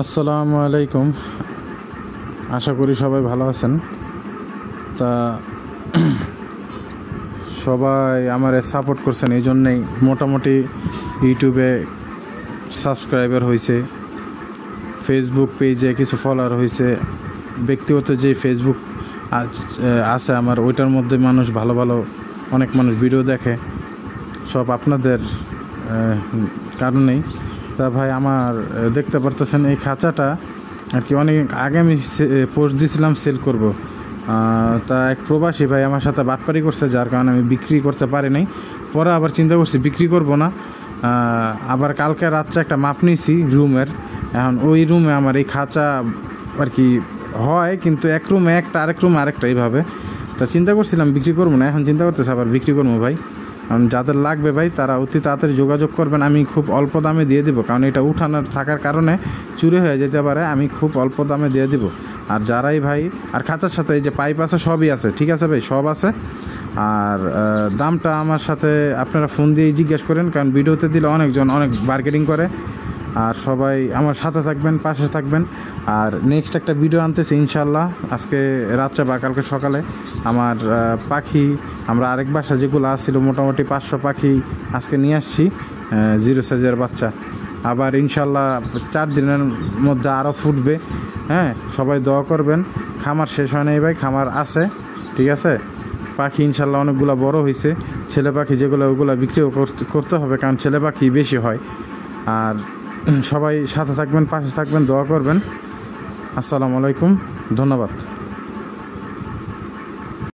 আসসালামু আলাইকুম। আশা করি সবাই ভালো আছেন। তা সবাই আমারে সাপোর্ট করছেন, এই জন্যেই মোটামুটি ইউটিউবে সাবস্ক্রাইবার হয়েছে, ফেসবুক পেজে কিছু ফলোয়ার হয়েছে। ব্যক্তিগত যে ফেসবুক আছে আমার, ওইটার মধ্যে মানুষ ভালো ভালো অনেক মানুষ ভিডিও দেখে, সব আপনাদের কারণেই। তা ভাই, আমার দেখতে পারতেছেন এই খাঁচাটা আর কি অনেক আগে আমি পোস্ট দিয়েছিলাম সেল করব। তা এক প্রবাসী ভাই আমার সাথে বাটপারি করছে, যার কারণে আমি বিক্রি করতে পারি নাই। পরে আবার চিন্তা করছি বিক্রি করব না। আবার কালকে রাত্রে একটা মাপ নিয়েছি রুমের। এখন ওই রুমে আমার এই খাঁচা আর কি হয়, কিন্তু এক রুমে একটা, আরেক রুমে আরেকটা, এইভাবে। তা চিন্তা করছিলাম বিক্রি করবো না, এখন চিন্তা করতেছি আবার বিক্রি করবো ভাই। কারণ যাদের লাগবে ভাই তারা অতি তাড়াতাড়ি যোগাযোগ করবেন, আমি খুব অল্প দামে দিয়ে দেবো। কারণ এটা উঠানোর থাকার কারণে চুরি হয়ে যেতে পারে, আমি খুব অল্প দামে দিয়ে দেবো। আর যারাই ভাই, আর খাঁচার সাথে এই যে পাইপ আছে সবই আছে, ঠিক আছে ভাই, সব আছে। আর দামটা আমার সাথে আপনারা ফোন দিয়েই জিজ্ঞেস করেন, কারণ ভিডিওতে দিলে অনেকজন অনেক বার্গেনিং করে। আর সবাই আমার সাথে থাকবেন, পাশে থাকবেন। আর নেক্সট একটা ভিডিও আনতেছি ইনশাল্লাহ, আজকে রাত্রে বা কালকে সকালে। আমার পাখি, আমরা আরেক বাসা যেগুলো আসছিল মোটামুটি 500 পাখি আজকে নিয়ে আসছি, 0 সাইজের বাচ্চা। আবার ইনশাল্লাহ 4 দিনের মধ্যে আরও ফুটবে। হ্যাঁ, সবাই দোয়া করবেন। খামার শেষ হয় নাই ভাই, খামার আছে, ঠিক আছে। পাখি ইনশাল্লাহ অনেকগুলো বড় হয়েছে। ছেলে পাখি যেগুলো, ওগুলো বিক্রিও করতে হবে, কারণ ছেলে পাখি বেশি হয়। আর সবাই সাথে থাকবেন, পাশে থাকবেন, দোয়া করবেন। আসসালামু আলাইকুম, ধন্যবাদ।